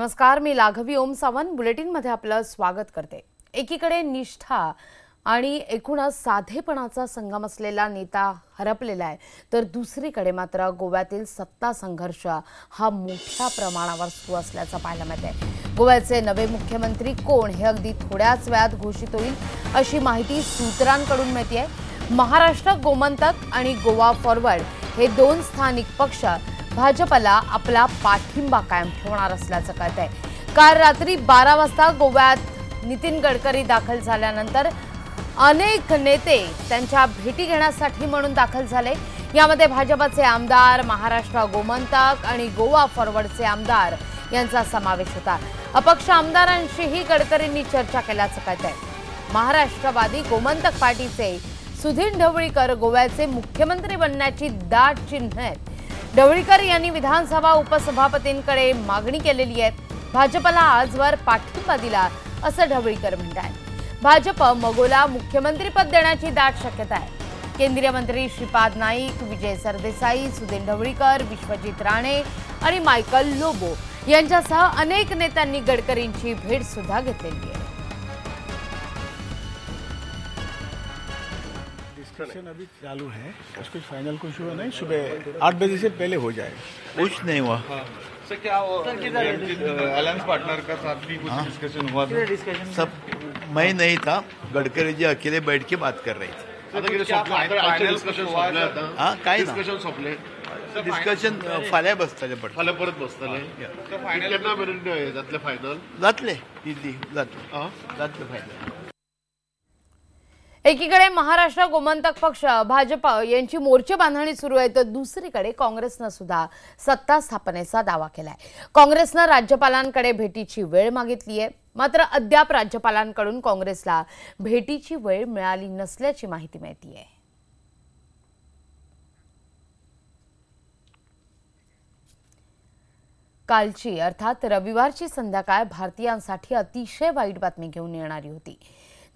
नमस्कार, मी लाघवी ओम सावंत बुलेटिनमध्ये आपलं स्वागत करते। एकीकडे निष्ठा आणि एकूणच साधेपणाचा संगम असलेला नेता हरपलेला आहे, तर दुसरीकडे मात्र गोव्यातील सत्ता संघर्ष हा मोठ्या प्रमाणावर सुरू असल्याचं पाहायला मिळतंय। गोव्याचे नवे मुख्यमंत्री कोण हे अगदी थोड्याच वेळात घोषित होईल अशी माहिती सूत्रांकडून मिळतेय। महाराष्ट्र गोमंतक आणि गोवा फॉरवर्ड हे दोन स्थानिक पक्ष भाजपला आपला पाठिंबा कायम ठेवणार असल्याचं कळतंय। काल रात्री 12 वाजता गोव्यात नितीन गडकरी दाखल झाल्यानंतर अनेक नेते त्यांच्या भेटी घेण्यासाठी म्हणून दाखल झाले। यामध्ये भाजपचे आमदार, महाराष्ट्र गोमंतक आणि गोवा फॉरवर्डचे आमदार यांचा समावेश होता। अपक्ष आमदारांशीही गडकरींनी चर्चा केल्याचं कळतंय। महाराष्ट्रवादी गोमंतक पार्टीचे सुधीर ढवळीकर गोव्याचे मुख्यमंत्री बनण्याची दाट चिन्ह आहेत। ढवळीकर यांनी विधानसभा उपसभापतींकडे मागणी केलेली आहे। भाजपला आजवर पाठिंबा दिला असं ढवळीकर म्हणतात। भाजप मगोला मुख्यमंत्रीपद देण्याची दाट शक्यता आहे। केंद्रीय मंत्री श्रीपाद नाईक, विजय सरदेसाई, सुधीर ढवळीकर, विश्वजित राणे आणि मायकल लोबो यांच्यासह अनेक नेत्यांनी गडकरींची भेट सुद्धा घेतलेली आहे। डिस्कशन अभी चालू है, उसको फाइनल कुछ हुआ नहीं। सुबह 8 बजे से पहले हो जाएगा। कुछ नहीं हुआ सर। क्या अलायंस पार्टनर का साथ भी कुछ डिस्कशन हुआ था? सब मैं नहीं था, गडकरी जी अकेले बैठ के बात कर रहे थे। डिस्कशन फाल्या बसतले पडटा, फाल्यां परत बसतले। केन्ना मेरेन जातले फायनल? जातले इजी जातले फायनल। एकीकडे महाराष्ट्र गोमंतक पक्ष भाजप यांची मोर्चे बांधणी सुरू आहे, तर दुसरीकडे काँग्रेसनं सुद्धा सत्ता स्थापनेचा दावा केलाय। काँग्रेसनं राज्यपालांकडे भेटीची वेळ मागितली आहे, मात्र अद्याप राज्यपालांकडून काँग्रेसला भेटीची वेळ मिळाली नसल्याची माहिती मिळतेय। कालची अर्थात रविवारची संध्याकाळ भारतीयांसाठी अतिशय वाईट बातमी घेऊन येणारी होती।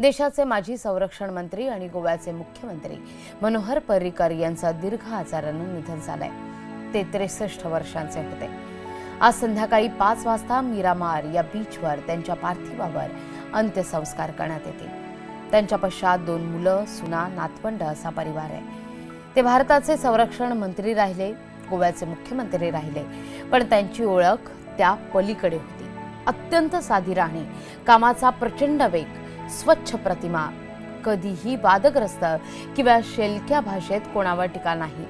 देशाचे माजी संरक्षण मंत्री आणि गोव्याचे मुख्यमंत्री मनोहर पर्रीकर यांचं दीर्घ आजारानं निधन झालंय। ते 63 वर्षांचे होते। आज संध्याकाळी 5 वाजता मीरामार या बीचवर त्यांच्या पार्थिवावर अंत्यसंस्कार करण्यात येतील। त्यांच्या पश्चात 2 मुलं, सुना, नातवंड असा परिवार आहे। ते भारताचे संरक्षण मंत्री राहिले, गोव्याचे मुख्यमंत्री राहिले, पण त्यांची ओळख त्या पलीकडे होती। अत्यंत साधी राहणी, कामाचा प्रचंड वेग, स्वच्छ प्रतिमा, कधीही वादग्रस्त किंवा शेलक्या भाषेत कोणावर टीका नाही,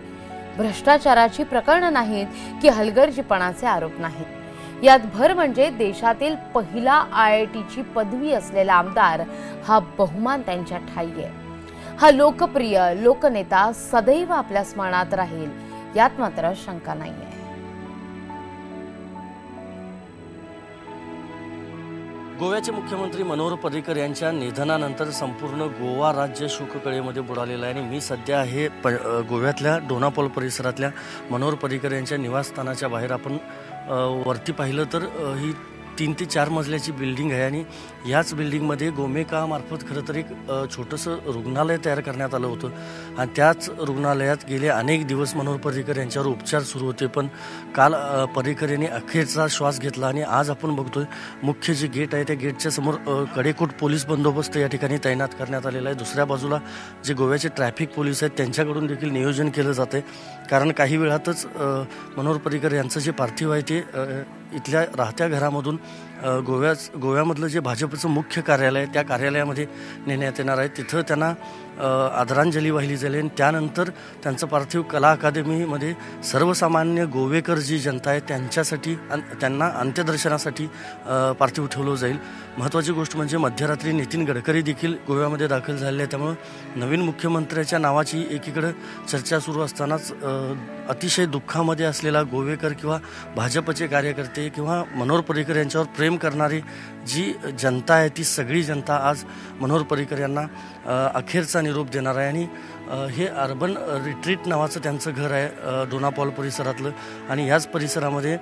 भ्रष्टाचाराची प्रकरणं नाहीत की हलगर्जीपणाचे आरोप नाहीत। यात भर म्हणजे देशातील पहिला IITची पदवी असलेला आमदार हा बहुमान त्यांच्या ठायी आहे। हा लोकप्रिय लोकनेता सदैव आपल्या स्मरणात राहील, यात मात्र शंका नाहीये। गोव्याचे मुख्यमंत्री मनोहर पर्रीकर यांच्या निधनानंतर संपूर्ण गोवा राज्य शोककळेमध्ये बुडालेला आहे। आणि मी सध्या हे गोव्यातल्या डोनापोल परिसरातल्या मनोहर पर्रीकर यांच्या निवासस्थानाच्या बाहेर आपण वरती पाहिलं तर ही 3 ते 4 मजल्याची बिल्डिंग आहे आणि याच बिल्डिंगमध्ये गोमेकामार्फत खरं तर एक छोटंसं रुग्णालय तयार करण्यात आलं होतं आणि त्याच रुग्णालयात गेले अनेक दिवस मनोहर पर्रीकर यांच्यावर उपचार सुरू होते। पण काल पर्रीकर यांनी अखेरचा श्वास घेतला आणि आज आपण बघतोय मुख्य जे गेट आहे त्या गेटच्या समोर कडेकोट पोलीस बंदोबस्त या ठिकाणी तैनात करण्यात आलेला आहे। दुसऱ्या बाजूला जे गोव्याचे ट्रॅफिक पोलीस आहेत त्यांच्याकडून देखील नियोजन केलं जाते, कारण काही वेळातच मनोहर पर्रीकर यांचं जे पार्थिव आहे ते इथल्या राहत्या घरामधून गोव्यामधलं जे भाजपचं मुख्य कार्यालय आहे त्या कार्यालयामध्ये नेण्यात येणार आहे। तिथं त्यांना आदरांजली वाहिली जाईल आणि त्यानंतर त्यांचं पार्थिव कला अकादमीमध्ये सर्वसामान्य गोवेकर जी जनता आहे त्यांच्यासाठी त्यांना अंत्यदर्शनासाठी पार्थिव ठेवलं जाईल। महत्त्वाची गोष्ट म्हणजे मध्यरात्री नितीन गडकरी देखील गोव्यामध्ये दाखल झालेले आहे, त्यामुळे नवीन मुख्यमंत्र्याच्या नावाची एकीकडे चर्चा सुरू असतानाच अतिशय दुःखामध्ये असलेला गोवेकर किंवा भाजपचे कार्यकर्ते किंवा मनोहर पर्रीकर यांच्यावर प्रेम करणारी जी जनता आहे ती सगळी जनता आज मनोहर पर्रीकर यांना अखेरचा निरोप देणार आहे। आणि हे अर्बन रिट्रीट नावाचं त्यांचं घर आहे डोनापोल परिसरातलं आणि याच परिसरामध्ये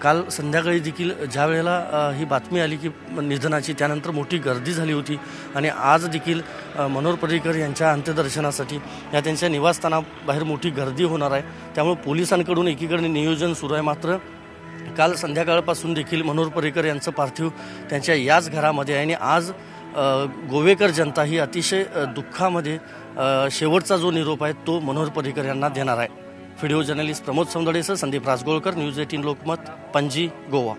काल संध्याकाळी देखील ज्या वेळेला ही बातमी आली की निधनाची, त्यानंतर मोठी गर्दी झाली होती आणि आज देखील मनोहर पर्रीकर यांच्या अंत्यदर्शनासाठी या त्यांच्या निवासस्थानाबाहेर मोठी गर्दी होणार आहे। त्यामुळे पोलिसांकडून एकीकडे नियोजन सुरू आहे, मात्र काल संध्याकाळपासून देखील मनोहर पर्रीकर यांचं पार्थिव त्यांच्या याच घरामध्ये आहे आणि आज गोवेकर जनता ही अतिशय दुःखामध्ये शेवटचा जो निरोप आहे तो मनोहर पर्रीकर यांना देणार आहे. व्हिडिओ जर्नलिस्ट प्रमोद सौंदडेसह संदीप राजगोळकर, न्यूज 18 लोकमत, पणजी, गोवा.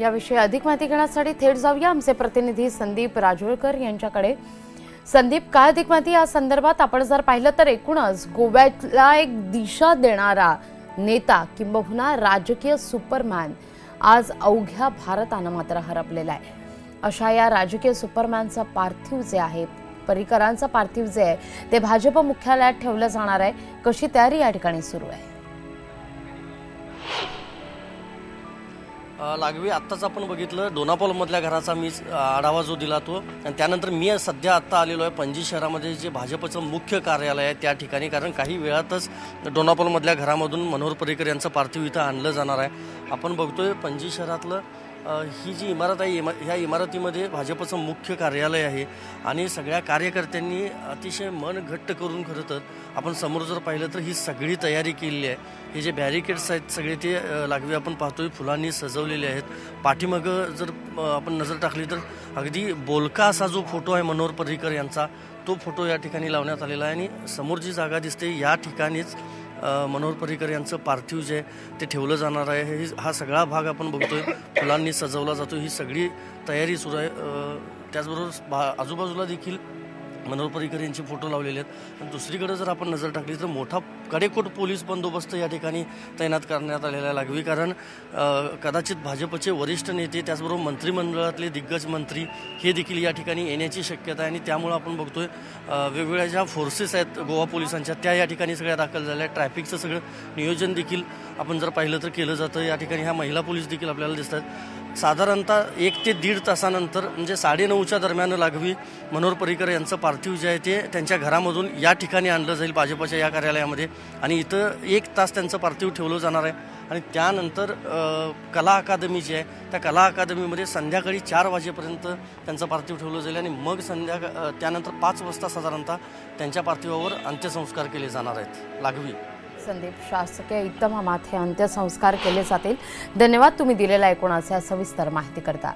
याविषयी अधिक माहिती घेण्यासाठी थेट जाऊया आमचे प्रतिनिधी संदीप राजगोळकर यांच्याकडे. संदीप, काय अधिक माहिती या संदर्भात? आपण जर पाहिलं तर एकूणच गोव्याला एक दिशा देणारा नेता किंबहुना राजकीय सुपरमॅन आज अवघ्या भारतानं मात्र हरपलेला आहे. अशा या राजकीय सुपरमॅनचं पार्थिव जे आहे, पर्रीकरांचं पार्थिव जे आहे ते भाजप मुख्यालयात ठेवलं जाणार आहे. कशी तयारी या ठिकाणी सुरू आहे? लागवी, आत्ताच आपण बघितलं डोनापॉलमधल्या घराचा मी आढावा जो दिला तो, आणि त्यानंतर मी सध्या आत्ता आलेलो आहे पणजी शहरामध्ये जे भाजपचं मुख्य कार्यालय आहे त्या ठिकाणी. कारण काही वेळातच डोनापॉलमधल्या घरामधून मनोहर पर्रीकर यांचं पार्थिव इथं आणलं जाणार आहे. आपण बघतोय पणजी शहरातलं ही जी इमारत आहे, ह्या इमारतीमध्ये भाजपचं मुख्य कार्यालय आहे आणि सगळ्या कार्यकर्त्यांनी अतिशय मन घट्ट करून खरं तर आपण समोर जर पाहिलं तर ही सगळी तयारी केलेली आहे. हे जे बॅरिकेड्स आहेत सगळे ते लागवी आपण पाहतोय फुलांनी सजवलेले आहेत. पाठीमागं जर आपण नजर टाकली तर अगदी बोलका असा जो फोटो आहे मनोहर पर्रीकर यांचा, तो फोटो या ठिकाणी लावण्यात आलेला आहे आणि समोर जी जागा दिसते या ठिकाणीच मनोहर पर्रीकर यांचं पार्थिव जे आहे ते ठेवलं जाणार आहे. हा सगळा भाग आपण बघतोय फुलांनी सजवला जातो. ही सगळी तयारी सुरू आहे. त्याचबरोबर आजूबाजूला देखील मनोहर पर्रीकर यांचे फोटो लावलेले आहेत. आणि दुसरीकडे जर आपण नजर टाकली तर मोठा कडेकोट पोलीस बंदोबस्त या ठिकाणी तैनात करण्यात आलेला आहे लागवी. कारण कदाचित भाजपचे वरिष्ठ नेते त्याचबरोबर मंत्रिमंडळातले दिग्गज मंत्री हे देखील या ठिकाणी येण्याची शक्यता आहे आणि त्यामुळं आपण बघतोय वेगवेगळ्या ज्या फोर्सेस आहेत गोवा पोलिसांच्या त्या या ठिकाणी सगळ्या दाखल झाल्या आहेत. ट्रॅफिकचं सगळं नियोजन देखील आपण जर पाहिलं तर केलं जातं. या ठिकाणी ह्या महिला पोलीस देखील आपल्याला दिसतात. साधारणतः 1 ते 1.5 तासानंतर म्हणजे 9:30च्या दरम्यान लागवी मनोहर पर्रीकर यांचं पार्थिव जे आहे ते त्यांच्या घरामधून या ठिकाणी आणलं जाईल भाजपच्या या कार्यालयामध्ये आणि इथं 1 तास त्यांचं पार्थिव ठेवलं जाणार आहे. आणि त्यानंतर कला अकादमी जी आहे त्या कला अकादमीमध्ये संध्याकाळी 4 वाजेपर्यंत त्यांचं पार्थिव ठेवलं जाईल आणि मग त्यानंतर 5 वाजता साधारणतः त्यांच्या पार्थिवावर अंत्यसंस्कार केले जाणार आहेत. लागवी संदीप, शासकीय इतमामात हे अंत्यसंस्कार केले जातील. धन्यवाद तुम्ही दिलेल्या एकूणाच्या सविस्तर माहिती करता.